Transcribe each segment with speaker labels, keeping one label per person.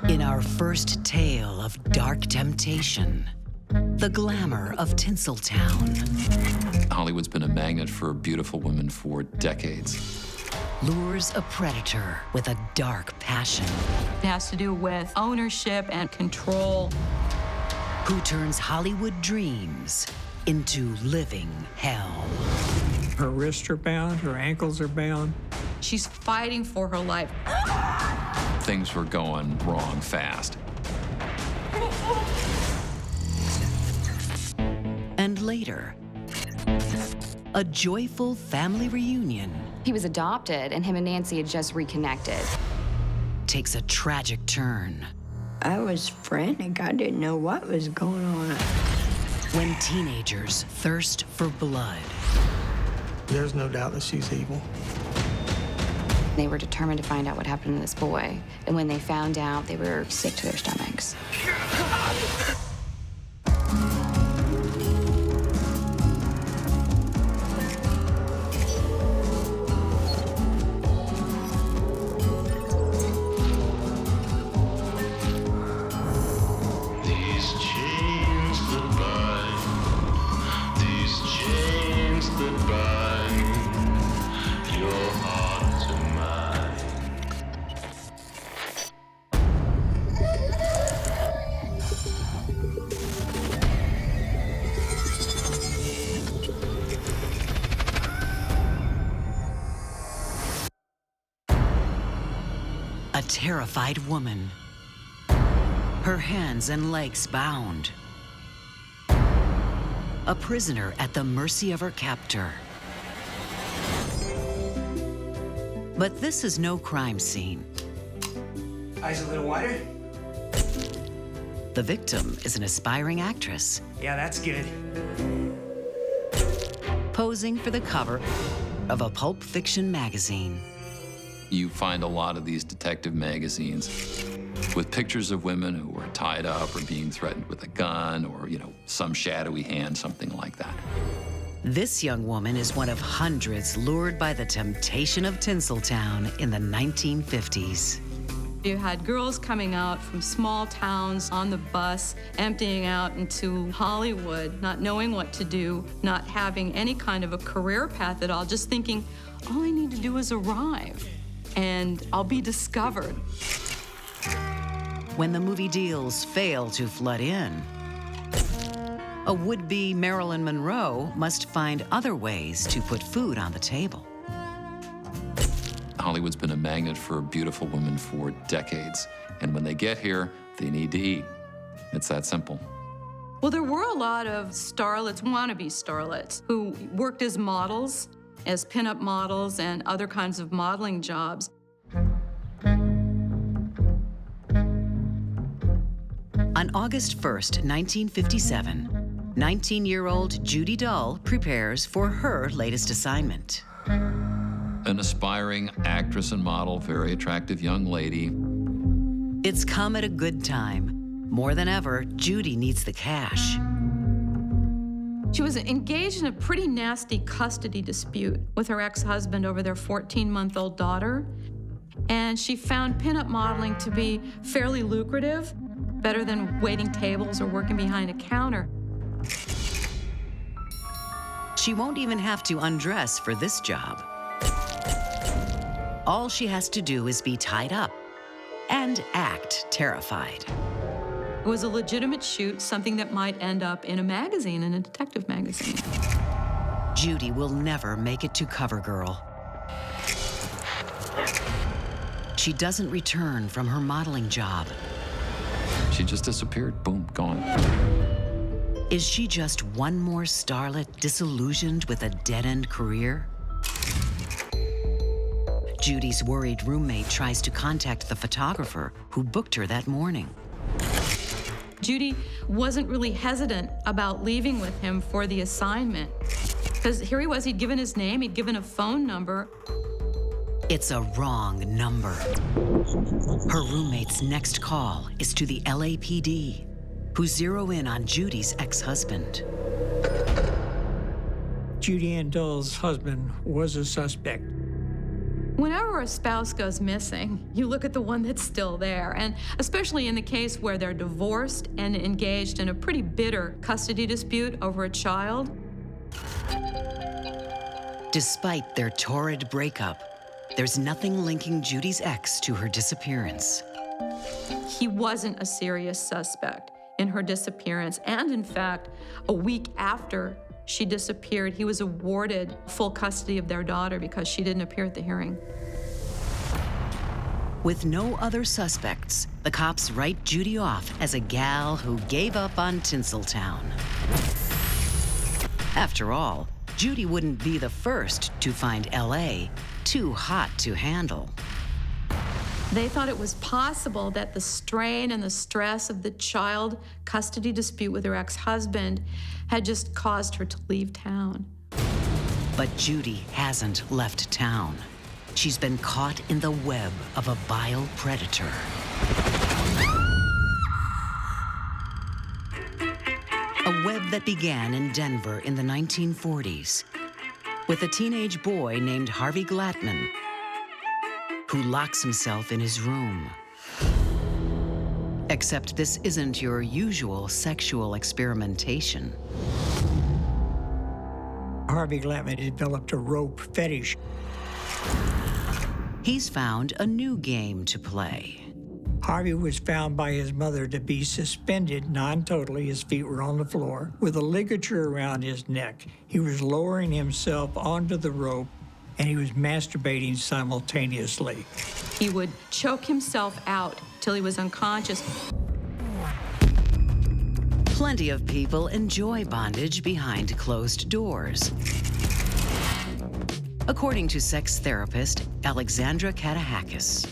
Speaker 1: In our first tale of dark temptation, the glamour of Tinseltown
Speaker 2: Hollywood's been a magnet for beautiful women for decades.
Speaker 1: lures a predator with a dark passion
Speaker 3: It has to do with ownership and control.
Speaker 1: who turns Hollywood dreams into living hell.
Speaker 4: Her wrists are bound, her ankles are bound.
Speaker 3: She's fighting for her life.
Speaker 2: Things were going wrong fast.
Speaker 1: And later, a joyful family reunion
Speaker 5: He was adopted, and him and Nancy had just reconnected.
Speaker 1: takes a tragic turn
Speaker 6: I was frantic. I didn't know what was going on.
Speaker 1: when teenagers thirst for blood.
Speaker 7: There's no doubt that she's evil.
Speaker 5: They were determined to find out what happened to this boy. And when they found out, they were sick to their stomachs.
Speaker 8: These chains that bind, these chains that bind your heart to mine.
Speaker 1: A terrified woman, her hands and legs bound. A prisoner at the mercy of her captor. But this is no crime scene.
Speaker 7: Eyes a little wider?
Speaker 1: The victim is an aspiring actress
Speaker 7: Yeah, that's good.
Speaker 1: posing for the cover of a pulp fiction magazine.
Speaker 2: You find a lot of these detective magazines with pictures of women who are tied up or being threatened with a gun or, some shadowy hand, something like that.
Speaker 1: This young woman is one of hundreds lured by the temptation of Tinseltown in the 1950s.
Speaker 3: You had girls coming out from small towns on the bus, emptying out into Hollywood, not knowing what to do, not having any kind of a career path at all, just thinking, all I need to do is arrive and I'll be discovered.
Speaker 1: When the movie deals fail to flood in, a would-be Marilyn Monroe must find other ways to put food on the table.
Speaker 2: Hollywood's been a magnet for beautiful women for decades. And when they get here, they need to eat. It's that simple.
Speaker 3: Well, there were a lot of starlets, wannabe starlets, who worked as models, as pinup models and other kinds of modeling jobs.
Speaker 1: On August 1st, 1957, 19-year-old Judy Dull prepares for her latest assignment.
Speaker 2: An aspiring actress and model, very attractive young lady.
Speaker 1: It's come at a good time. More than ever, Judy needs the cash.
Speaker 3: She was engaged in a pretty nasty custody dispute with her ex-husband over their 14-month-old daughter. And she found pinup modeling to be fairly lucrative, better than waiting tables or working behind a counter.
Speaker 1: She won't even have to undress for this job. All she has to do is be tied up and act terrified.
Speaker 3: It was a legitimate shoot, something that might end up in a magazine, in a detective magazine.
Speaker 1: Judy will never make it to CoverGirl. She doesn't return from her modeling job.
Speaker 2: She just disappeared. Boom, gone.
Speaker 1: Is she just one more starlet disillusioned with a dead-end career? Judy's worried roommate tries to contact the photographer who booked her that morning.
Speaker 3: Judy wasn't really hesitant about leaving with him for the assignment. Because here he was, he'd given his name, he'd given a phone number.
Speaker 1: It's a wrong number. Her roommate's next call is to the LAPD, who zero in on Judy's ex-husband.
Speaker 4: Judy Ann Dull's husband was a suspect.
Speaker 3: Whenever a spouse goes missing, you look at the one that's still there, and especially in the case where they're divorced and engaged in a pretty bitter custody dispute over a child.
Speaker 1: Despite their torrid breakup, there's nothing linking Judy's ex to her disappearance.
Speaker 3: He wasn't a serious suspect in her disappearance, and in fact, a week after she disappeared, he was awarded full custody of their daughter because she didn't appear at the hearing.
Speaker 1: With no other suspects, the cops write Judy off as a gal who gave up on Tinseltown. After all, Judy wouldn't be the first to find LA too hot to handle.
Speaker 3: They thought it was possible that the strain and the stress of the child custody dispute with her ex-husband had just caused her to leave town.
Speaker 1: But Judy hasn't left town. She's been caught in the web of a vile predator. A web that began in Denver in the 1940s with a teenage boy named Harvey Glatman, who locks himself in his room. Except this isn't your usual sexual experimentation.
Speaker 4: Harvey Glatman developed a rope fetish.
Speaker 1: He's found a new game to play.
Speaker 4: Harvey was found by his mother to be suspended non-totally, his feet were on the floor, with a ligature around his neck. He was lowering himself onto the rope, and he was masturbating simultaneously.
Speaker 3: He would choke himself out till he was unconscious.
Speaker 1: Plenty of people enjoy bondage behind closed doors. According to sex therapist Alexandra Katahakis.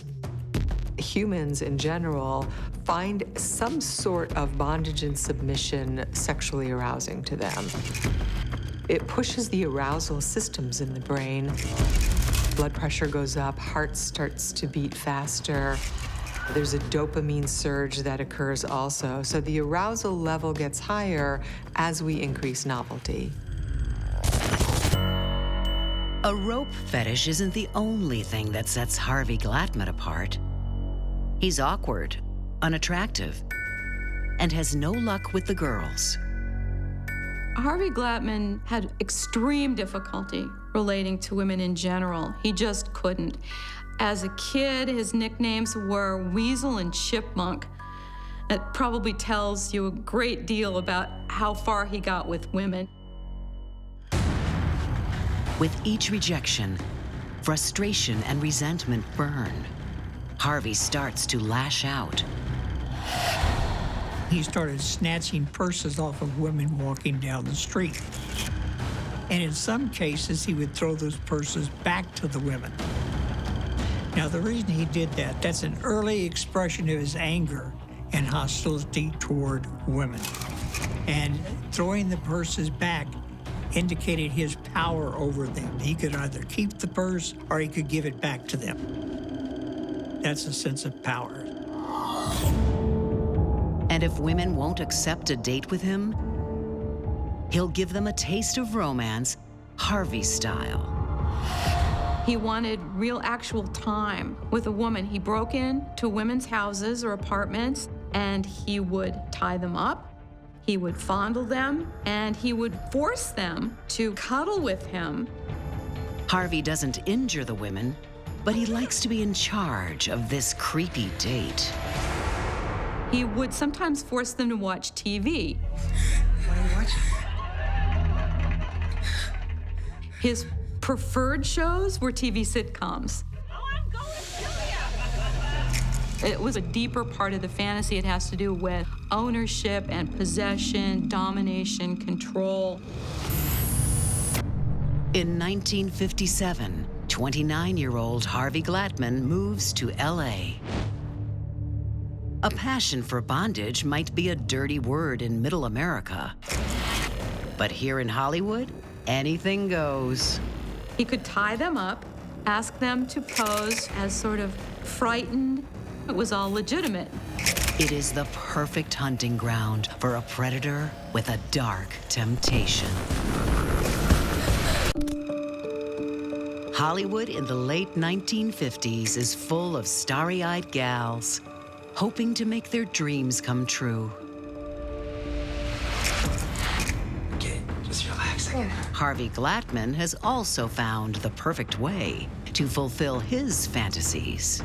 Speaker 9: Humans in general find some sort of bondage and submission sexually arousing to them. It pushes the arousal systems in the brain. Blood pressure goes up, heart starts to beat faster. There's a dopamine surge that occurs also. So the arousal level gets higher as we increase novelty.
Speaker 1: A rope fetish isn't the only thing that sets Harvey Glatman apart. He's awkward, unattractive, and has no luck with the girls.
Speaker 3: Harvey Glatman had extreme difficulty relating to women in general. He just couldn't. As a kid, his nicknames were Weasel and Chipmunk. It probably tells you a great deal about how far he got with women.
Speaker 1: With each rejection, frustration and resentment burn. Harvey starts to lash out.
Speaker 4: He started snatching purses off of women walking down the street. And in some cases, he would throw those purses back to the women. Now, the reason he did that, that's an early expression of his anger and hostility toward women. And throwing the purses back indicated his power over them. He could either keep the purse or he could give it back to them. That's a sense of power.
Speaker 1: And if women won't accept a date with him, he'll give them a taste of romance, Harvey style.
Speaker 3: He wanted real actual time with a woman. He broke into women's houses or apartments, and he would tie them up, he would fondle them, and he would force them to cuddle with him.
Speaker 1: Harvey doesn't injure the women, but he likes to be in charge of this creepy date.
Speaker 3: He would sometimes force them to watch TV.
Speaker 7: What are you watching?
Speaker 3: His preferred shows were TV sitcoms. It was a deeper part of the fantasy. It has to do with ownership and possession, domination, control.
Speaker 1: In 1957, 29-year-old Harvey Glatman moves to LA. A passion for bondage might be a dirty word in Middle America. But here in Hollywood, anything goes.
Speaker 3: He could tie them up, ask them to pose as sort of frightened. It was all legitimate.
Speaker 1: It is the perfect hunting ground for a predator with a dark temptation. Hollywood in the late 1950s is full of starry-eyed gals hoping to make their dreams come true.
Speaker 7: Okay, just relax again.
Speaker 1: Harvey Glatman has also found the perfect way to fulfill his fantasies.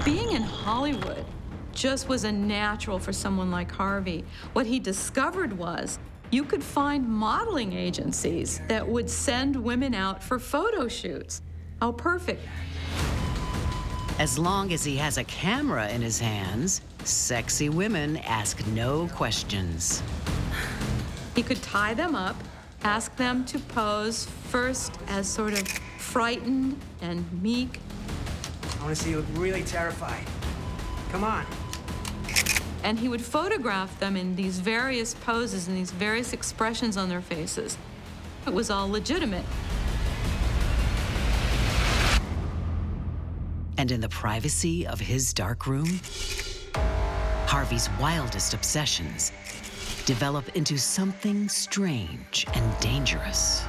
Speaker 3: Being in Hollywood just was a natural for someone like Harvey. What he discovered was you could find modeling agencies that would send women out for photo shoots. How perfect.
Speaker 1: As long as he has a camera in his hands, sexy women ask no questions.
Speaker 3: He could tie them up, ask them to pose first as sort of frightened and meek.
Speaker 7: I want to see you look really terrified. Come on.
Speaker 3: And he would photograph them in these various poses and these various expressions on their faces. It was all legitimate.
Speaker 1: And in the privacy of his dark room, Harvey's wildest obsessions develop into something strange and dangerous.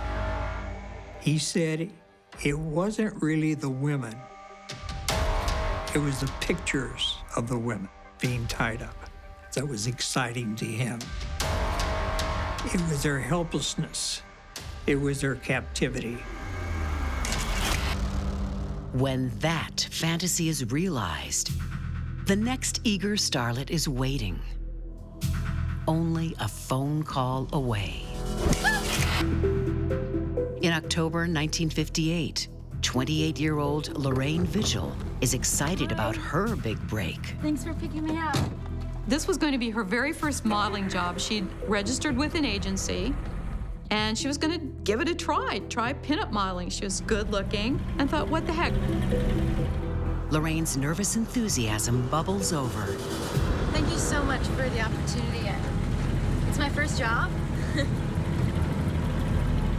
Speaker 4: He said it wasn't really the women. It was the pictures of the women being tied up that was exciting to him. It was their helplessness. It was their captivity.
Speaker 1: When that fantasy is realized, the next eager starlet is waiting, only a phone call away. In October 1958, 28-year-old Lorraine Vigil is excited about her big break.
Speaker 10: Thanks for picking me up.
Speaker 3: This was going to be her very first modeling job. She'd registered with an agency, and she was going to give it a try pinup modeling. She was good looking, and thought, what the heck?
Speaker 1: Lorraine's nervous enthusiasm bubbles over.
Speaker 10: Thank you so much for the opportunity. It's my first job.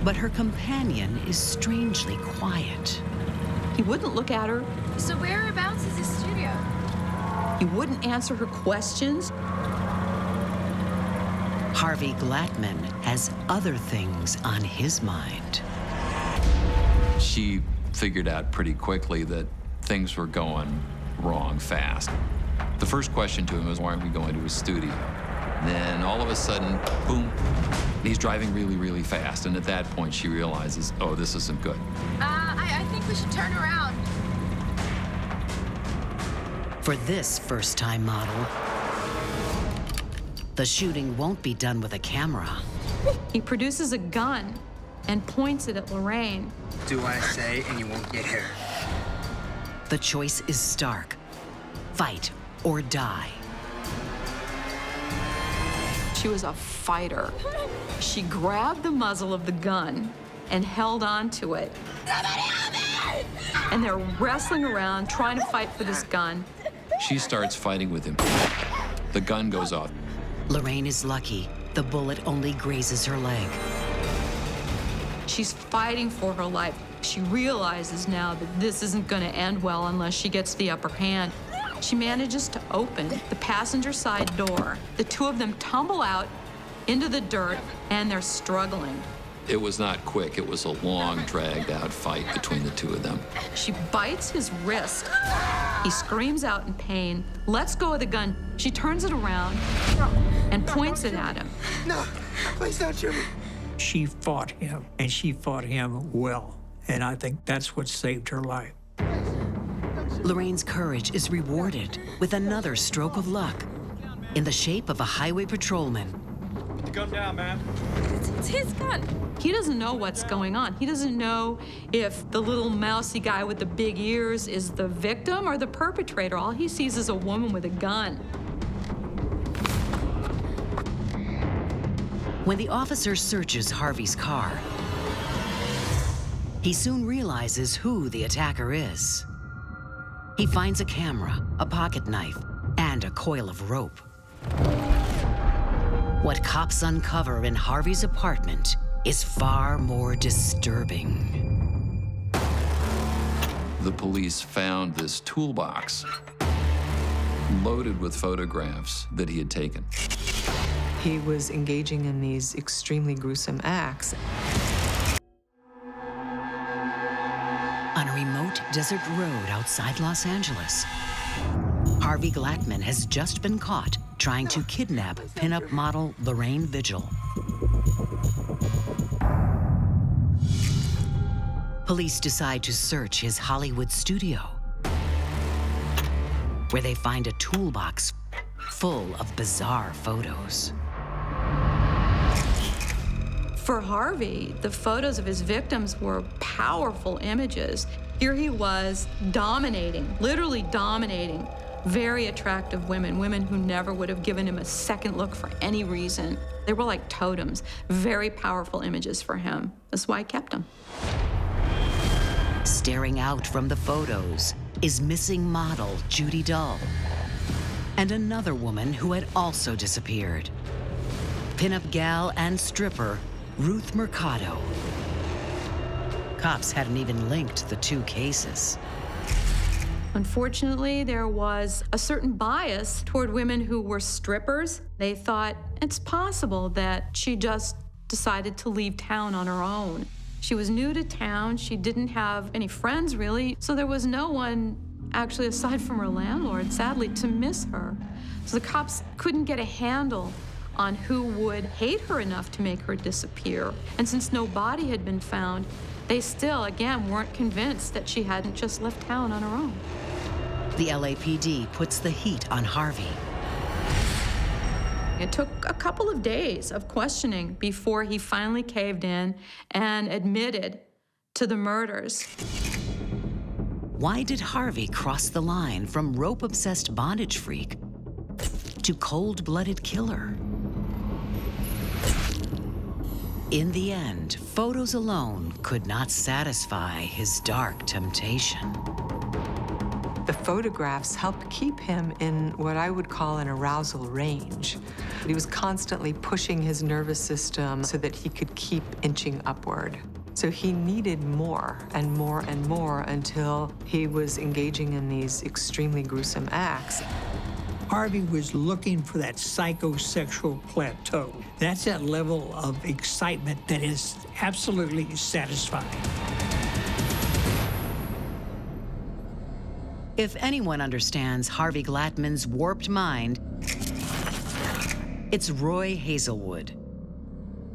Speaker 1: But her companion is strangely quiet.
Speaker 3: He wouldn't look at her.
Speaker 10: So whereabouts is the studio?
Speaker 3: He wouldn't answer her questions.
Speaker 1: Harvey Glatman has other things on his mind.
Speaker 2: She figured out pretty quickly that things were going wrong fast. The first question to him was, why aren't we going to his studio? Then all of a sudden, boom, he's driving really, really fast. And at that point, she realizes, oh, this isn't good.
Speaker 10: I think we should turn around.
Speaker 1: For this first-time model, the shooting won't be done with a camera.
Speaker 3: He produces a gun and points it at Lorraine.
Speaker 7: Do what I say and you won't get hurt.
Speaker 1: The choice is stark. Fight or die.
Speaker 3: She was a fighter. She grabbed the muzzle of the gun and held on to it. Somebody help me! And they're wrestling around, trying to fight for this gun.
Speaker 2: She starts fighting with him. The gun goes off.
Speaker 1: Lorraine is lucky. The bullet only grazes her leg.
Speaker 3: She's fighting for her life. She realizes now that this isn't going to end well unless she gets the upper hand. She manages to open the passenger side door. The two of them tumble out into the dirt, and they're struggling.
Speaker 2: It was not quick. It was a long, dragged-out fight between the two of them.
Speaker 3: She bites his wrist. He screams out in pain, lets go of the gun. She turns it around and points it at him.
Speaker 7: No, please don't shoot me.
Speaker 4: She fought him, and she fought him well. And I think that's what saved her life.
Speaker 1: Lorraine's courage is rewarded with another stroke of luck in the shape of a highway patrolman.
Speaker 11: Gun down, man.
Speaker 10: It's his gun.
Speaker 3: He doesn't know what's going on. He doesn't know if the little mousy guy with the big ears is the victim or the perpetrator. All he sees is a woman with a gun.
Speaker 1: When the officer searches Harvey's car, he soon realizes who the attacker is. He finds a camera, a pocket knife, and a coil of rope. What cops uncover in Harvey's apartment is far more disturbing.
Speaker 2: The police found this toolbox loaded with photographs that he had taken.
Speaker 9: He was engaging in these extremely gruesome acts.
Speaker 1: remote desert road outside Los Angeles, Harvey Glatman has just been caught trying to kidnap pinup model Lorraine Vigil. Police decide to search his Hollywood studio, where they find a toolbox full of bizarre photos.
Speaker 3: For Harvey, the photos of his victims were powerful images. Here he was dominating, literally dominating, very attractive women, women who never would have given him a second look for any reason. They were like totems, very powerful images for him. That's why I kept them.
Speaker 1: Staring out from the photos is missing model Judy Dull, and another woman who had also disappeared. Pinup gal and stripper Ruth Mercado. Cops hadn't even linked the two cases.
Speaker 3: Unfortunately, there was a certain bias toward women who were strippers. They thought it's possible that she just decided to leave town on her own. She was new to town. She didn't have any friends, really. So there was no one, actually, aside from her landlord, sadly, to miss her. So the cops couldn't get a handle on who would hate her enough to make her disappear. And since no body had been found, they still, again, weren't convinced that she hadn't just left town on her own.
Speaker 1: The LAPD puts the heat on Harvey.
Speaker 3: It took a couple of days of questioning before he finally caved in and admitted to the murders.
Speaker 1: Why did Harvey cross the line from rope-obsessed bondage freak to cold-blooded killer? In the end, photos alone could not satisfy his dark temptation.
Speaker 9: The photographs helped keep him in what I would call an arousal range. He was constantly pushing his nervous system so that he could keep inching upward. So he needed more and more and more until he was engaging in these extremely gruesome acts.
Speaker 4: Harvey was looking for that psychosexual plateau. That's that level of excitement that is absolutely satisfying.
Speaker 1: If anyone understands Harvey Glatman's warped mind, it's Roy Hazelwood.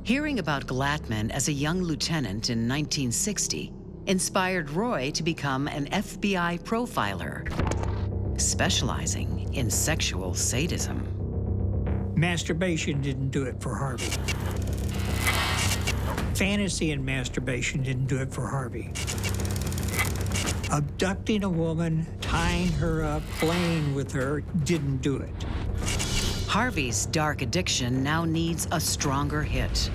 Speaker 1: Hearing about Glatman as a young lieutenant in 1960 inspired Roy to become an FBI profiler, specializing in sexual sadism.
Speaker 4: Masturbation didn't do it for Harvey. Fantasy and masturbation didn't do it for Harvey. Abducting a woman, tying her up, playing with her didn't do it.
Speaker 1: Harvey's dark addiction now needs a stronger hit.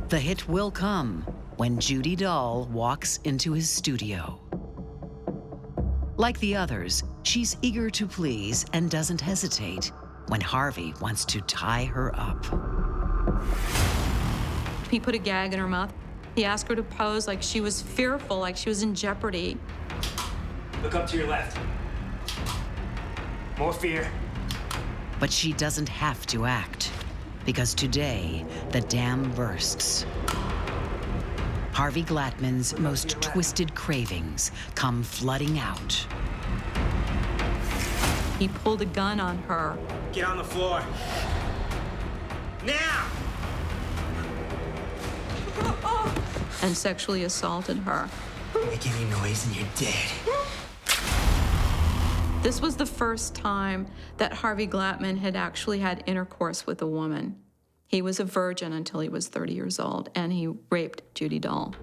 Speaker 1: The hit will come when Judy Dull walks into his studio. Like the others, she's eager to please and doesn't hesitate when Harvey wants to tie her up.
Speaker 3: He put a gag in her mouth. He asked her to pose like she was fearful, like she was in jeopardy.
Speaker 7: Look up to your left. More fear.
Speaker 1: But she doesn't have to act, because today, the dam bursts. Harvey Glatman's most twisted cravings come flooding out.
Speaker 3: He pulled a gun on her.
Speaker 7: Get on the floor. Now!
Speaker 3: And sexually assaulted her.
Speaker 7: Make any noise and you're dead.
Speaker 3: This was the first time that Harvey Glatman had actually had intercourse with a woman. He was a virgin until he was 30 years old, and he raped Judy Dull.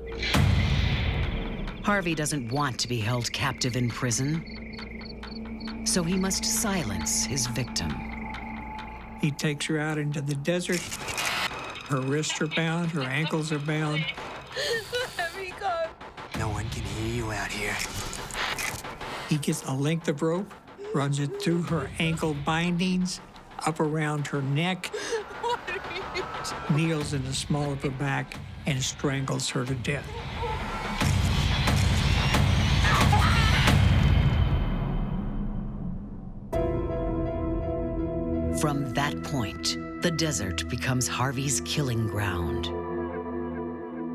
Speaker 1: Harvey doesn't want to be held captive in prison, so he must silence his victim.
Speaker 4: He takes her out into the desert. Her wrists are bound, her ankles are bound.
Speaker 10: Let me go.
Speaker 7: No one can hear you out here.
Speaker 4: He gets a length of rope, runs it through her ankle bindings, up around her neck,
Speaker 10: What are you doing?
Speaker 4: kneels in the small of her back, and strangles her to death.
Speaker 1: From that point, the desert becomes Harvey's killing ground.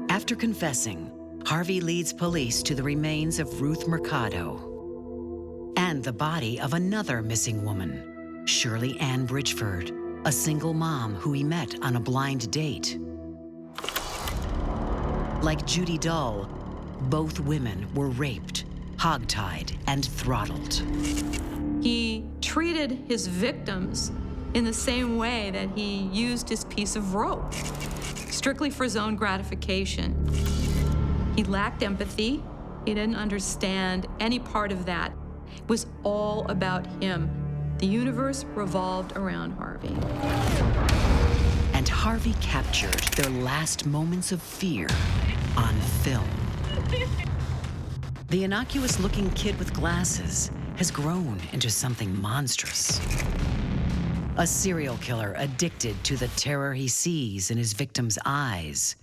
Speaker 1: After confessing, Harvey leads police to the remains of Ruth Mercado and the body of another missing woman, Shirley Ann Bridgeford, a single mom who he met on a blind date. Like Judy Dull, both women were raped, hogtied, and throttled.
Speaker 3: He treated his victims in the same way that he used his piece of rope, strictly for his own gratification. He lacked empathy. He didn't understand any part of that. It was all about him. The universe revolved around Harvey.
Speaker 1: And Harvey captured their last moments of fear on film. The innocuous-looking kid with glasses has grown into something monstrous. A serial killer addicted to the terror he sees in his victims' eyes.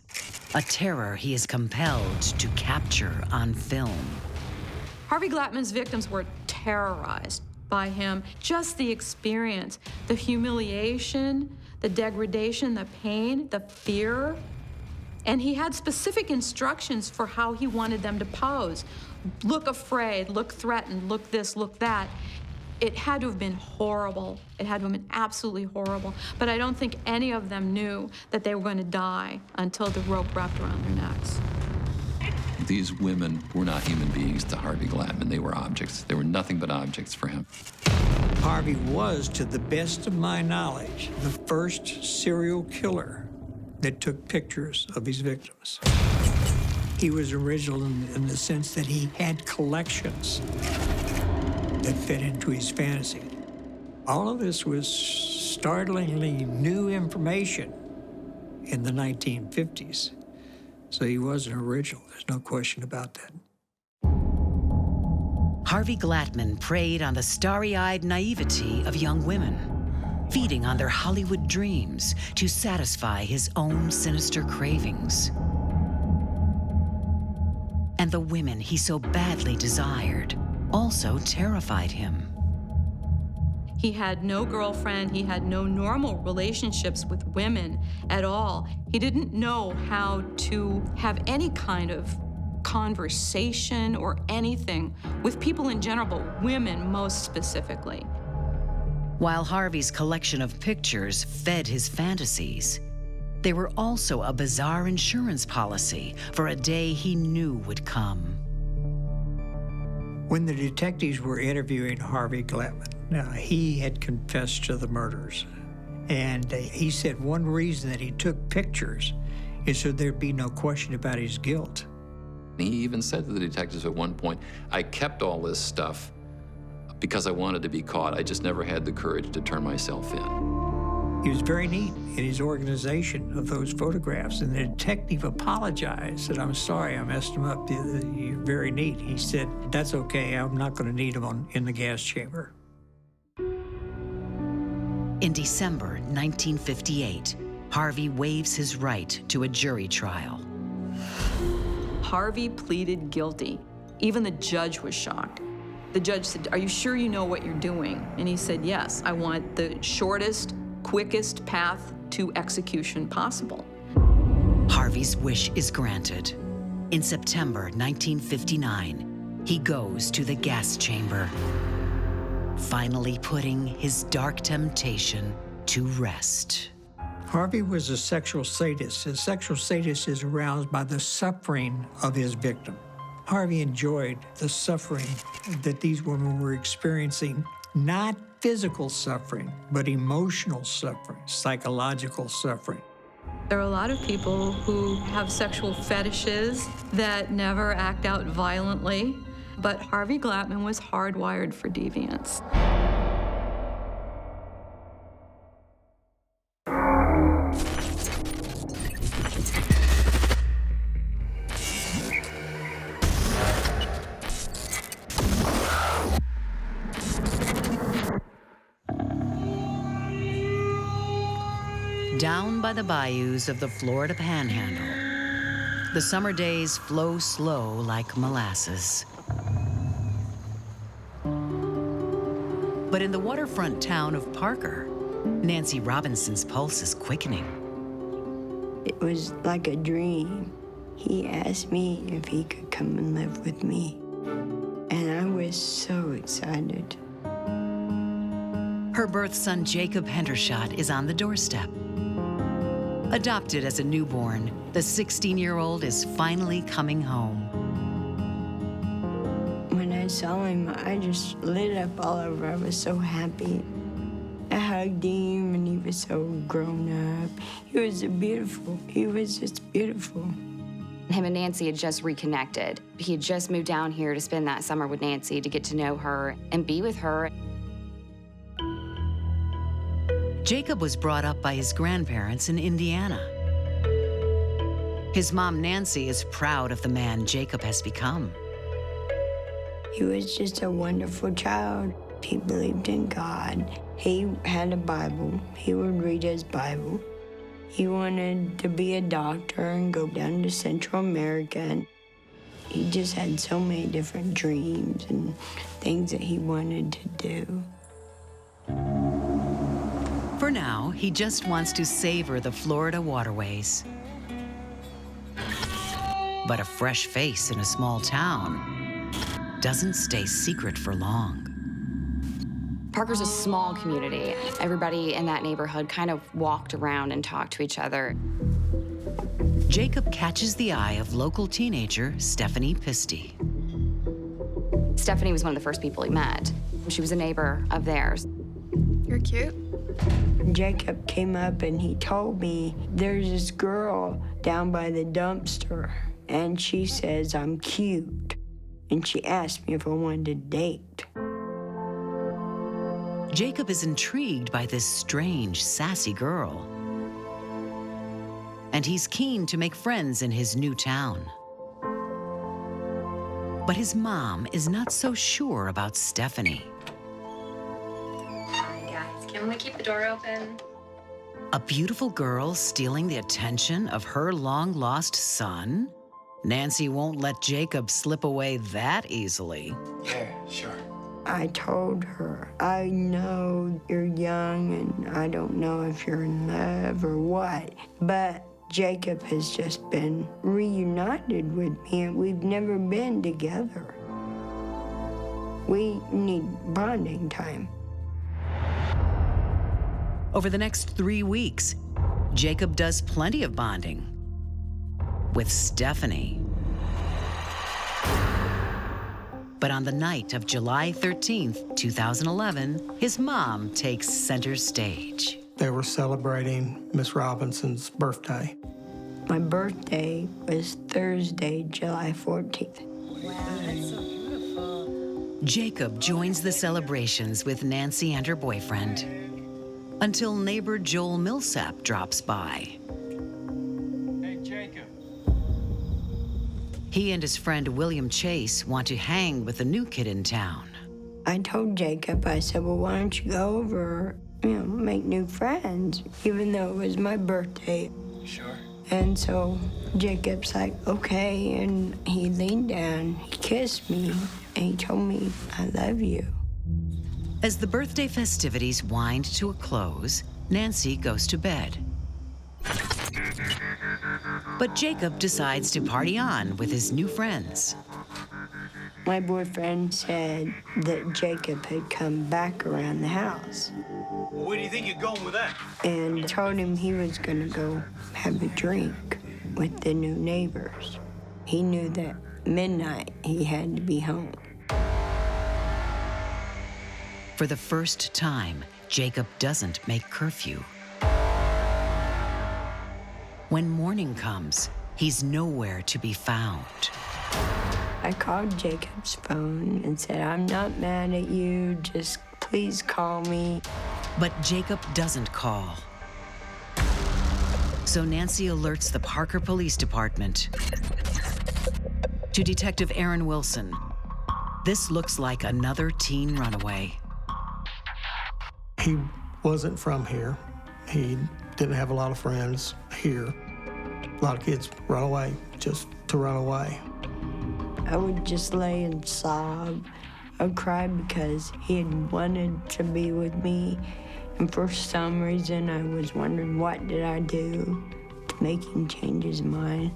Speaker 1: A terror he is compelled to capture on film.
Speaker 3: Harvey Glatman's victims were terrorized by him. Just the experience, the humiliation, the degradation, the pain, the fear. And he had specific instructions for how he wanted them to pose. Look afraid, look threatened, look this, look that. It had to have been horrible. It had to have been absolutely horrible. But I don't think any of them knew that they were going to die until the rope wrapped around their necks.
Speaker 2: These women were not human beings to Harvey Glatman. They were objects. They were nothing but objects for him.
Speaker 4: Harvey was, to the best of my knowledge, the first serial killer that took pictures of his victims. He was original in the sense that he had collections that fit into his fantasy. All of this was startlingly new information in the 1950s. So he wasn't original, there's no question about that.
Speaker 1: Harvey Glatman preyed on the starry-eyed naivety of young women, feeding on their Hollywood dreams to satisfy his own sinister cravings. And the women he so badly desired also terrified him.
Speaker 3: He had no girlfriend. He had no normal relationships with women at all. He didn't know how to have any kind of conversation or anything with people in general, but women most specifically.
Speaker 1: While Harvey's collection of pictures fed his fantasies, they were also a bizarre insurance policy for a day he knew would come.
Speaker 4: When the detectives were interviewing Harvey Glatman, he had confessed to the murders. And he said one reason that he took pictures is so there'd be no question about his guilt.
Speaker 2: He even said to the detectives at one point, I kept all this stuff because I wanted to be caught. I just never had the courage to turn myself in.
Speaker 4: He was very neat in his organization of those photographs, and the detective apologized, said, I'm sorry, I messed him up. You're very neat. He said, that's okay, I'm not going to need them in the gas chamber.
Speaker 1: In December 1958, Harvey waives his right to a jury trial.
Speaker 3: Harvey pleaded guilty. Even the judge was shocked. The judge said, are you sure you know what you're doing? And he said, yes, I want the shortest, quickest path to execution possible.
Speaker 1: Harvey's wish is granted. In September 1959, he goes to the gas chamber, finally putting his dark temptation to rest.
Speaker 4: Harvey was a sexual sadist. A sexual sadist is aroused by the suffering of his victim. Harvey enjoyed the suffering that these women were experiencing, not physical suffering, but emotional suffering, psychological suffering.
Speaker 3: There are a lot of people who have sexual fetishes that never act out violently, but Harvey Glatman was hardwired for deviance.
Speaker 1: Down by the bayous of the Florida Panhandle, the summer days flow slow like molasses. But in the waterfront town of Parker, Nancy Robinson's pulse is quickening.
Speaker 6: It was like a dream. he asked me if he could come and live with me. And I was so excited.
Speaker 1: Her birth son, Jacob Hendershot, is on the doorstep. Adopted as a newborn, the 16-year-old is finally coming home.
Speaker 6: When I saw him, I just lit up all over. I was so happy. I hugged him, and he was so grown up. He was beautiful. He was just beautiful.
Speaker 5: Him and Nancy had just reconnected. He had just moved down here to spend that summer with Nancy, to get to know her and be with her.
Speaker 1: Jacob was brought up by his grandparents in Indiana. His mom, Nancy, is proud of the man Jacob has become.
Speaker 6: He was just a wonderful child. He believed in God. He had a Bible. He would read his Bible. He wanted to be a doctor and go down to Central America. And he just had so many different dreams and things that he wanted to do.
Speaker 1: For now, he just wants to savor the Florida waterways. But a fresh face in a small town doesn't stay secret for long.
Speaker 5: Parker's a small community. Everybody in that neighborhood kind of walked around and talked to each other.
Speaker 1: Jacob catches the eye of local teenager Stephanie Pisty.
Speaker 5: Stephanie was one of the first people he met. She was a neighbor of theirs.
Speaker 10: You're cute.
Speaker 6: Jacob came up and he told me, there's this girl down by the dumpster, and she says I'm cute. And she asked me if I wanted to date.
Speaker 1: Jacob is intrigued by this strange, sassy girl. And he's keen to make friends in his new town. But his mom is not so sure about Stephanie.
Speaker 10: Hi, guys. Can we keep the door open?
Speaker 1: A beautiful girl stealing the attention of her long-lost son? Nancy won't let Jacob slip away that easily.
Speaker 7: Yeah, sure.
Speaker 6: I told her, I know you're young and I don't know if you're in love or what, but Jacob has just been reunited with me and we've never been together. We need bonding time.
Speaker 1: Over the next 3 weeks, Jacob does plenty of bonding with Stephanie. But on the night of July 13th, 2011, his mom takes center stage.
Speaker 12: They were celebrating Miss Robinson's birthday.
Speaker 6: My birthday was Thursday, July 14th.
Speaker 10: Wow, that's so beautiful.
Speaker 1: Jacob joins the celebrations with Nancy and her boyfriend until neighbor Joel Millsap drops by.
Speaker 11: Hey, Jacob.
Speaker 1: He and his friend William Chase want to hang with the new kid in town.
Speaker 6: I told Jacob, I said, well, why don't you go over, make new friends, even though it was my birthday.
Speaker 7: Sure.
Speaker 6: And so Jacob's like, okay, and he leaned down, he kissed me, and he told me, I love you.
Speaker 1: As the birthday festivities wind to a close, Nancy goes to bed. But Jacob decides to party on with his new friends.
Speaker 6: My boyfriend said that Jacob had come back around the house.
Speaker 11: Well, where do you think you're going with that?
Speaker 6: And told him he was gonna go have a drink with the new neighbors. He knew that midnight he had to be home.
Speaker 1: For the first time, Jacob doesn't make curfew. When morning comes, he's nowhere to be found.
Speaker 6: I called Jacob's phone and said, I'm not mad at you, just please call me.
Speaker 1: But Jacob doesn't call. So Nancy alerts the Parker Police Department. To Detective Aaron Wilson, this looks like another teen runaway.
Speaker 12: He wasn't from here. He didn't have a lot of friends here. A lot of kids run away just to run away.
Speaker 6: I would just lay and sob. I would cry because he had wanted to be with me. And for some reason, I was wondering, what did I do to make him change his mind?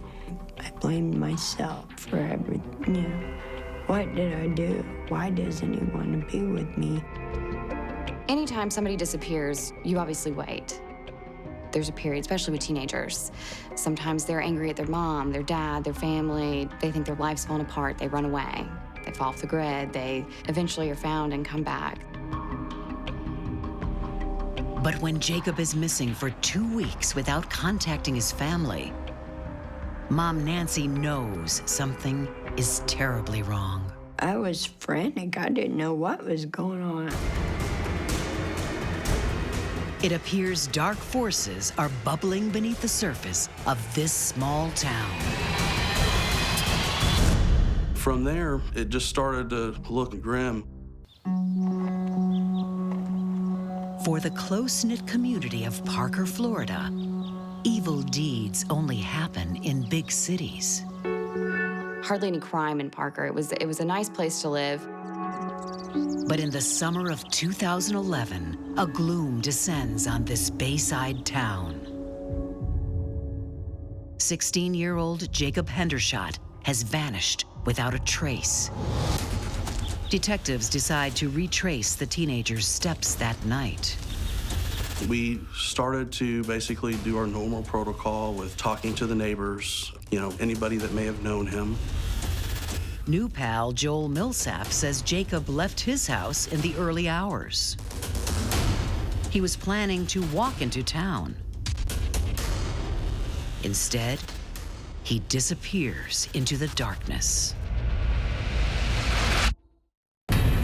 Speaker 6: I blamed blamed myself for everything. You know, what did I do? Why doesn't he want to be with me?
Speaker 5: Anytime somebody disappears, you obviously wait. There's a period, especially with teenagers. Sometimes they're angry at their mom, their dad, their family. They think their life's falling apart. They run away. They fall off the grid. They eventually are found and come back.
Speaker 1: But when Jacob is missing for 2 weeks without contacting his family, Mom Nancy knows something is terribly wrong.
Speaker 6: I was frantic. I didn't know what was going on.
Speaker 1: It appears dark forces are bubbling beneath the surface of this small town.
Speaker 13: From there, it just started to look grim.
Speaker 1: For the close-knit community of Parker, Florida, evil deeds only happen in big cities.
Speaker 5: Hardly any crime in Parker. It was a nice place to live.
Speaker 1: But in the summer of 2011, a gloom descends on this Bayside town. 16-year-old Jacob Hendershot has vanished without a trace. Detectives decide to retrace the teenager's steps that night.
Speaker 13: We started to basically do our normal protocol with talking to the neighbors, anybody that may have known him.
Speaker 1: New pal Joel Millsap says Jacob left his house in the early hours. He was planning to walk into town. Instead, he disappears into the darkness.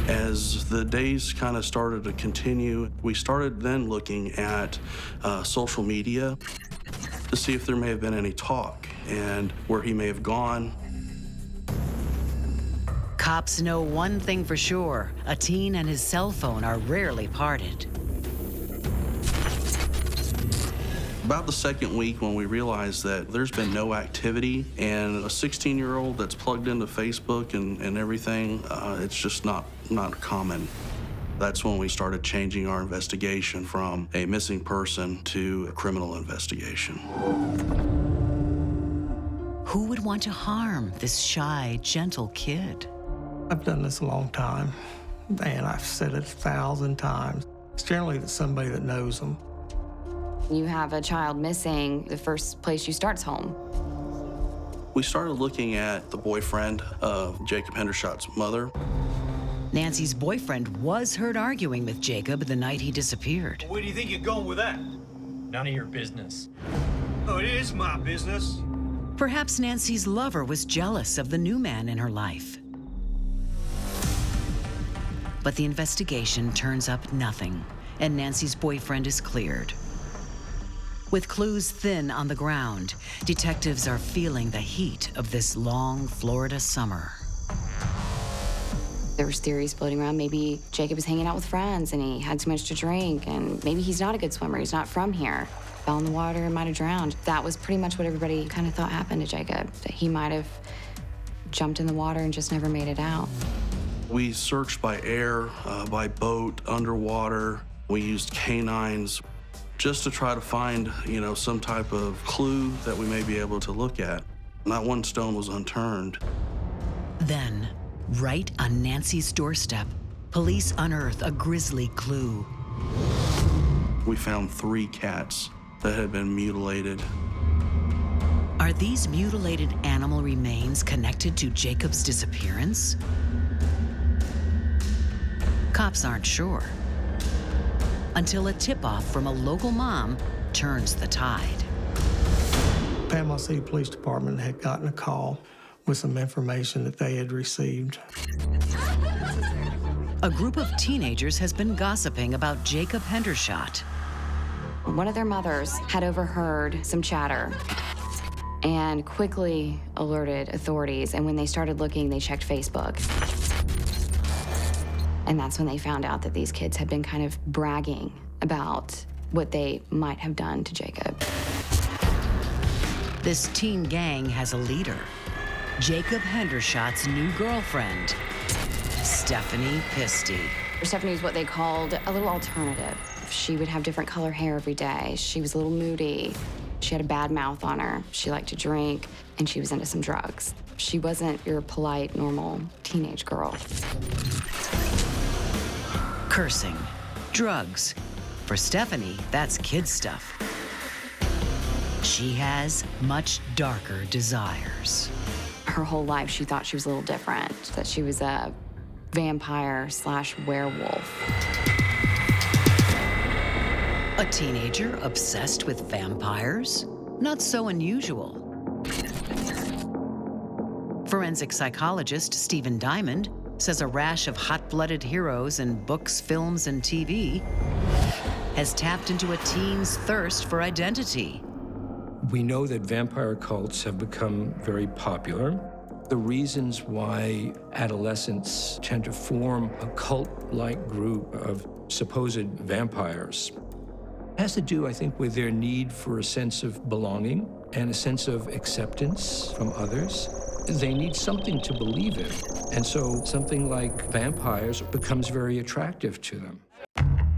Speaker 13: As the days kind of started to continue, we started then looking at social media to see if there may have been any talk and where he may have gone.
Speaker 1: Cops know one thing for sure: a teen and his cell phone are rarely parted.
Speaker 13: About the second week, when we realized that there's been no activity, and a 16-year-old that's plugged into Facebook and everything, it's just not common. That's when we started changing our investigation from a missing person to a criminal investigation.
Speaker 1: Who would want to harm this shy, gentle kid?
Speaker 12: I've done this a long time, and I've said it 1,000 times. It's generally somebody that knows them.
Speaker 5: You have a child missing, the first place you start is home.
Speaker 13: We started looking at the boyfriend of Jacob Hendershot's mother.
Speaker 1: Nancy's boyfriend was heard arguing with Jacob the night he disappeared.
Speaker 11: Where do you think you're going with that?
Speaker 7: None of your business.
Speaker 11: Oh, it is my business.
Speaker 1: Perhaps Nancy's lover was jealous of the new man in her life. But the investigation turns up nothing, and Nancy's boyfriend is cleared. With clues thin on the ground, detectives are feeling the heat of this long Florida summer.
Speaker 5: There was theories floating around. Maybe Jacob was hanging out with friends and he had too much to drink, and maybe he's not a good swimmer. He's not from here. Fell in the water and might have drowned. That was pretty much what everybody kind of thought happened to Jacob, that he might have jumped in the water and just never made it out.
Speaker 13: We searched by air, by boat, underwater. We used canines just to try to find, some type of clue that we may be able to look at. Not one stone was unturned.
Speaker 1: Then, right on Nancy's doorstep, police unearth a grisly clue.
Speaker 13: We found 3 cats that had been mutilated.
Speaker 1: Are these mutilated animal remains connected to Jacob's disappearance? Cops aren't sure, until a tip-off from a local mom turns the tide.
Speaker 12: Panama City Police Department had gotten a call with some information that they had received.
Speaker 1: A group of teenagers has been gossiping about Jacob Hendershot.
Speaker 5: One of their mothers had overheard some chatter and quickly alerted authorities, and when they started looking, they checked Facebook. And that's when they found out that these kids had been kind of bragging about what they might have done to Jacob.
Speaker 1: This teen gang has a leader, Jacob Hendershot's new girlfriend, Stephanie Pisty.
Speaker 5: Stephanie was what they called a little alternative. She would have different color hair every day. She was a little moody. She had a bad mouth on her. She liked to drink, and she was into some drugs. She wasn't your polite, normal teenage girl.
Speaker 1: Cursing, drugs. For Stephanie, that's kid stuff. She has much darker desires.
Speaker 5: Her whole life, she thought she was a little different, that she was a vampire/werewolf.
Speaker 1: A teenager obsessed with vampires? Not so unusual. Forensic psychologist Stephen Diamond says a rash of hot-blooded heroes in books, films, and TV has tapped into a teen's thirst for identity.
Speaker 14: We know that vampire cults have become very popular. The reasons why adolescents tend to form a cult-like group of supposed vampires has to do, I think, with their need for a sense of belonging and a sense of acceptance from others. They need something to believe in. And so something like vampires becomes very attractive to them.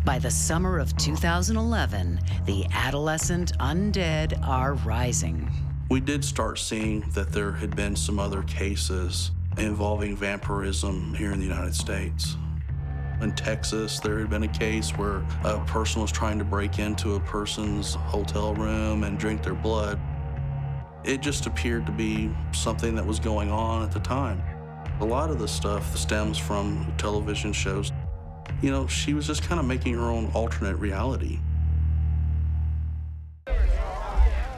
Speaker 1: By the summer of 2011, the adolescent undead are rising.
Speaker 13: We did start seeing that there had been some other cases involving vampirism here in the United States. In Texas, there had been a case where a person was trying to break into a person's hotel room and drink their blood. It just appeared to be something that was going on at the time. A lot of this stuff stems from television shows. You know, she was just kind of making her own alternate reality.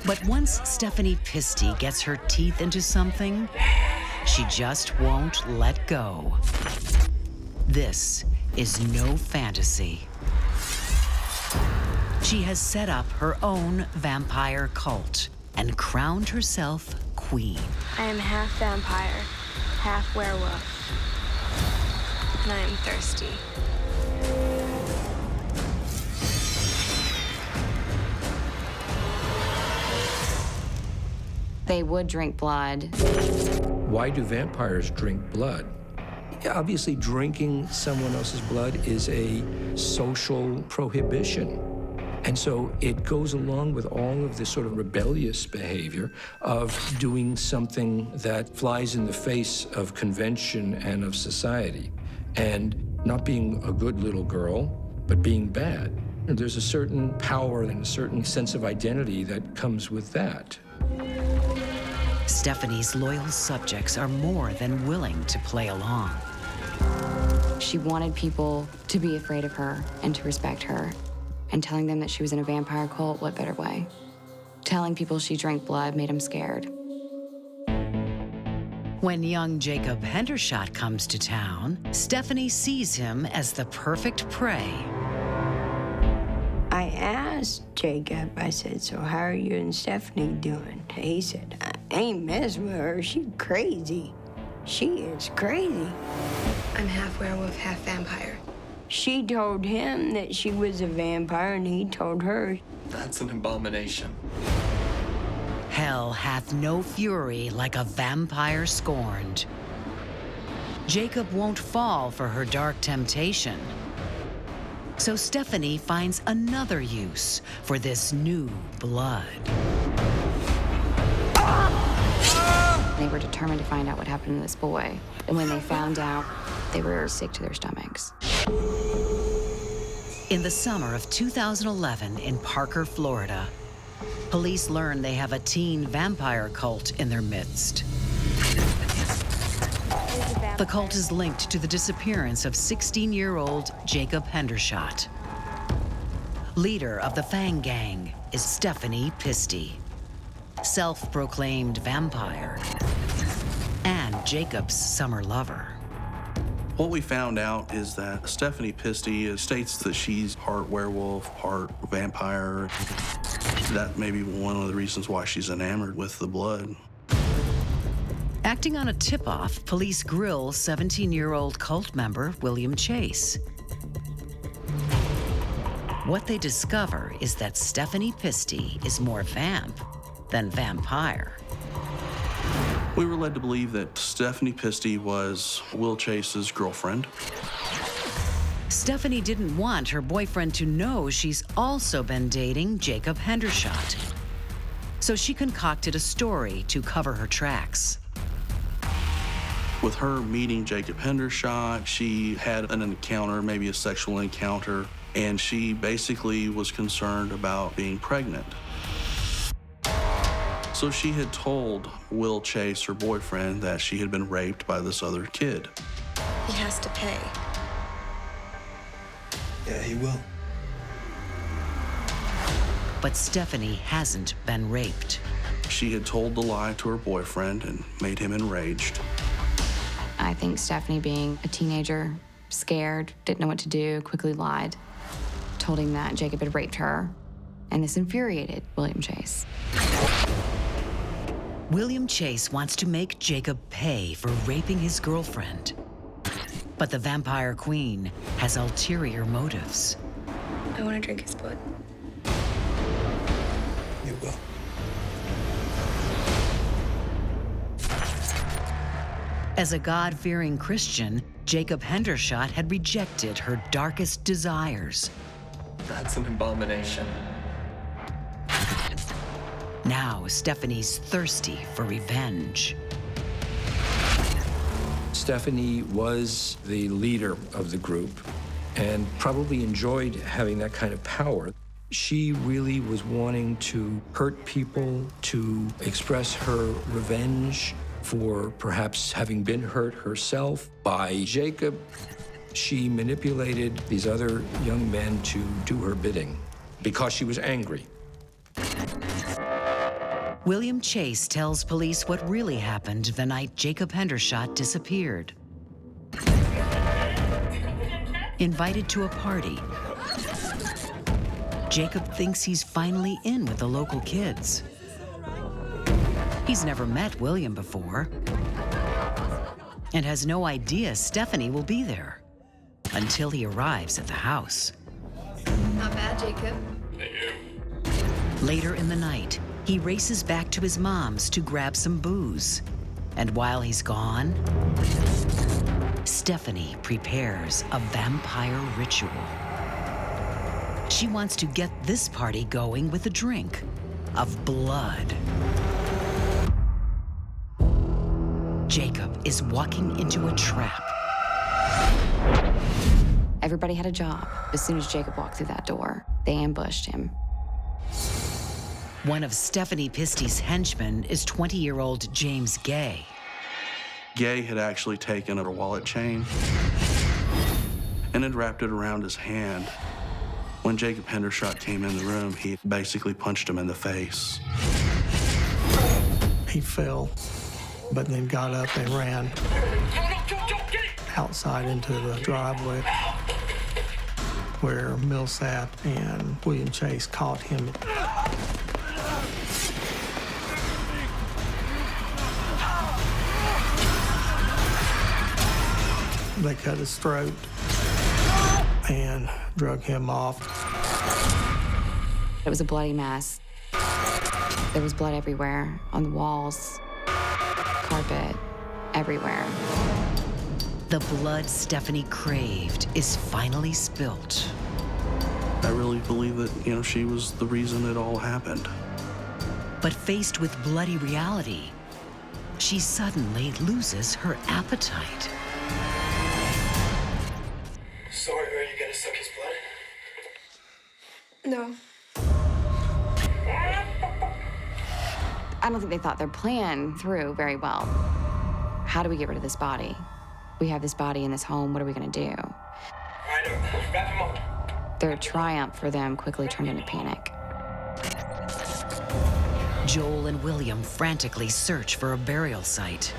Speaker 1: But once Stephanie Pisty gets her teeth into something, she just won't let go. This is no fantasy. She has set up her own vampire cult and crowned herself queen.
Speaker 10: I am half vampire, half werewolf, and I am thirsty.
Speaker 5: They would drink blood.
Speaker 14: Why do vampires drink blood? Obviously, drinking someone else's blood is a social prohibition. And so it goes along with all of this sort of rebellious behavior of doing something that flies in the face of convention and of society. And not being a good little girl, but being bad. There's a certain power and a certain sense of identity that comes with that.
Speaker 1: Stephanie's loyal subjects are more than willing to play along.
Speaker 5: She wanted people to be afraid of her and to respect her. And telling them that she was in a vampire cult, what better way? Telling people she drank blood made them scared.
Speaker 1: When young Jacob Hendershot comes to town, Stephanie sees him as the perfect prey.
Speaker 6: I asked Jacob, I said, so how are you and Stephanie doing? He said, I ain't messing with her. She's crazy. She is crazy.
Speaker 10: I'm half werewolf, half vampire.
Speaker 6: She told him that she was a vampire, and he told her.
Speaker 15: That's an abomination.
Speaker 1: Hell hath no fury like a vampire scorned. Jacob won't fall for her dark temptation. So Stephanie finds another use for this new blood.
Speaker 5: They were determined to find out what happened to this boy. And when they found out, they were sick to their stomachs.
Speaker 1: In the summer of 2011 in Parker, Florida, police learn they have a teen vampire cult in their midst. The cult is linked to the disappearance of 16-year-old Jacob Hendershot. Leader of the Fang Gang is Stephanie Pisty, self-proclaimed vampire, and Jacob's summer lover.
Speaker 13: What we found out is that Stephanie Pisty states that she's part werewolf, part vampire. That may be one of the reasons why she's enamored with the blood.
Speaker 1: Acting on a tip-off, police grill 17-year-old cult member William Chase. What they discover is that Stephanie Pisty is more vamp than vampire.
Speaker 13: We were led to believe that Stephanie Pisty was Will Chase's girlfriend.
Speaker 1: Stephanie didn't want her boyfriend to know she's also been dating Jacob Hendershot. So she concocted a story to cover her tracks.
Speaker 13: With her meeting Jacob Hendershot, she had an encounter, maybe a sexual encounter, and she basically was concerned about being pregnant. So she had told Will Chase, her boyfriend, that she had been raped by this other kid.
Speaker 10: He has to pay.
Speaker 11: Yeah, he will.
Speaker 1: But Stephanie hasn't been raped.
Speaker 13: She had told the lie to her boyfriend and made him enraged.
Speaker 5: I think Stephanie, being a teenager, scared, didn't know what to do, quickly lied, told him that Jacob had raped her, and this infuriated William Chase.
Speaker 1: William Chase wants to make Jacob pay for raping his girlfriend. But the vampire queen has ulterior motives.
Speaker 10: I want to drink his blood.
Speaker 11: You will.
Speaker 1: As a God-fearing Christian, Jacob Hendershot had rejected her darkest desires.
Speaker 15: That's an abomination.
Speaker 1: Now Stephanie's thirsty for revenge.
Speaker 14: Stephanie was the leader of the group and probably enjoyed having that kind of power. She really was wanting to hurt people, to express her revenge for perhaps having been hurt herself by Jacob. She manipulated these other young men to do her bidding because she was angry.
Speaker 1: William Chase tells police what really happened the night Jacob Hendershot disappeared. Invited to a party, Jacob thinks he's finally in with the local kids. He's never met William before and has no idea Stephanie will be there until he arrives at the house.
Speaker 10: Not bad, Jacob.
Speaker 1: Later in the night, he races back to his mom's to grab some booze. And while he's gone, Stephanie prepares a vampire ritual. She wants to get this party going with a drink of blood. Jacob is walking into a trap.
Speaker 5: Everybody had a job. As soon as Jacob walked through that door, they ambushed him.
Speaker 1: One of Stephanie Pisty's henchmen is 20-year-old James Gay.
Speaker 13: Gay had actually taken a wallet chain and had wrapped it around his hand. When Jacob Hendershot came in the room, he basically punched him in the face.
Speaker 12: He fell, but then got up and ran outside into the driveway where Millsap and William Chase caught him. They cut his throat and drug him off.
Speaker 5: It was a bloody mess. There was blood everywhere, on the walls, carpet, everywhere.
Speaker 1: The blood Stephanie craved is finally spilt.
Speaker 13: I really believe that, she was the reason it all happened.
Speaker 1: But faced with bloody reality, she suddenly loses her appetite.
Speaker 11: So are you gonna suck his blood?
Speaker 10: No.
Speaker 5: I don't think they thought their plan through very well. How do we get rid of this body? We have this body in this home, what are we gonna do?
Speaker 11: All right, wrap him up.
Speaker 5: Their triumph for them quickly turned into panic.
Speaker 1: Joel and William frantically search for a burial site.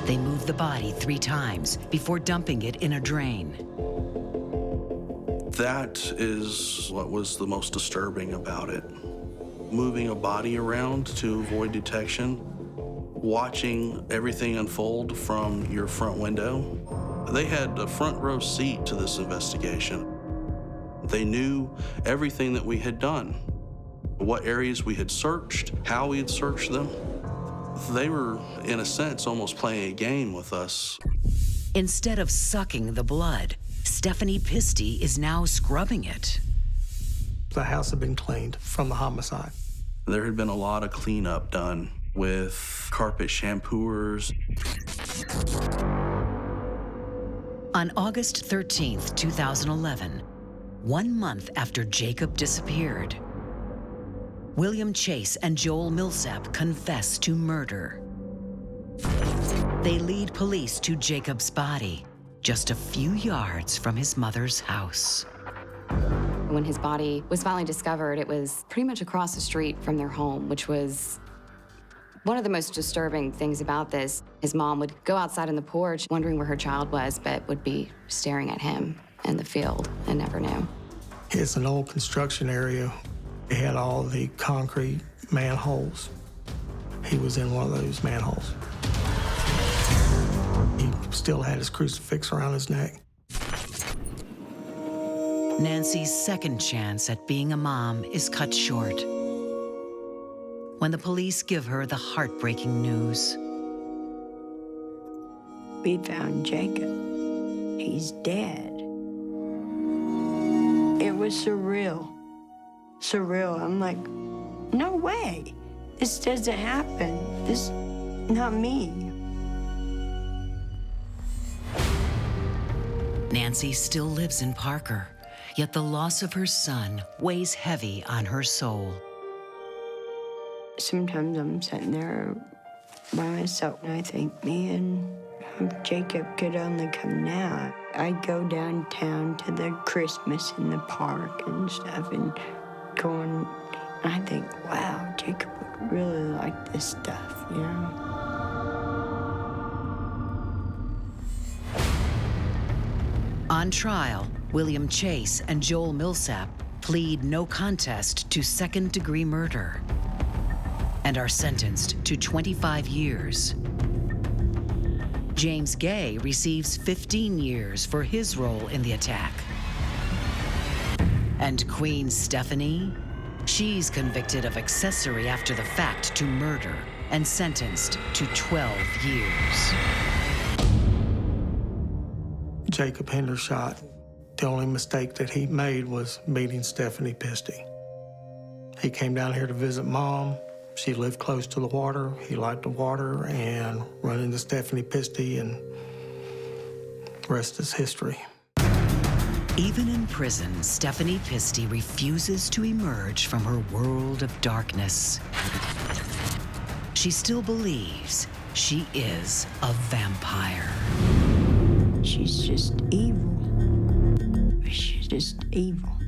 Speaker 1: They move the body 3 times before dumping it in a drain.
Speaker 13: That is what was the most disturbing about it. Moving a body around to avoid detection, watching everything unfold from your front window. They had a front row seat to this investigation. They knew everything that we had done, what areas we had searched, how we had searched them. They were, in a sense, almost playing a game with us.
Speaker 1: Instead of sucking the blood, Stephanie Pisty is now scrubbing it.
Speaker 12: The house had been cleaned from the homicide.
Speaker 13: There had been a lot of cleanup done with carpet shampooers.
Speaker 1: On August 13th, 2011, 1 month after Jacob disappeared, William Chase and Joel Millsap confess to murder. They lead police to Jacob's body, just a few yards from his mother's house.
Speaker 5: When his body was finally discovered, it was pretty much across the street from their home, which was one of the most disturbing things about this. His mom would go outside on the porch wondering where her child was, but would be staring at him in the field and never knew.
Speaker 12: It's an old construction area. It had all the concrete manholes. He was in one of those manholes. He still had his crucifix around his neck.
Speaker 1: Nancy's second chance at being a mom is cut short when the police give her the heartbreaking news.
Speaker 6: We found Jacob. He's dead. It was surreal. Surreal. I'm like, no way. This doesn't happen. This, not me.
Speaker 1: Nancy still lives in Parker, yet the loss of her son weighs heavy on her soul.
Speaker 6: Sometimes I'm sitting there by myself and I think, man, if Jacob could only come now. I'd go downtown to the Christmas in the park and stuff and going, I think, wow, Jacob would really like this stuff, you know?
Speaker 1: On trial, William Chase and Joel Millsap plead no contest to second-degree murder and are sentenced to 25 years. James Gay receives 15 years for his role in the attack. And Queen Stephanie, she's convicted of accessory after the fact to murder and sentenced to 12 years.
Speaker 12: Jacob Hendershot, the only mistake that he made was meeting Stephanie Pisty. He came down here to visit Mom. She lived close to the water. He liked the water and run into Stephanie Pisty, and the rest is history.
Speaker 1: Even in prison, Stephanie Pisty refuses to emerge from her world of darkness. She still believes she is a vampire.
Speaker 6: She's just evil. She's just evil.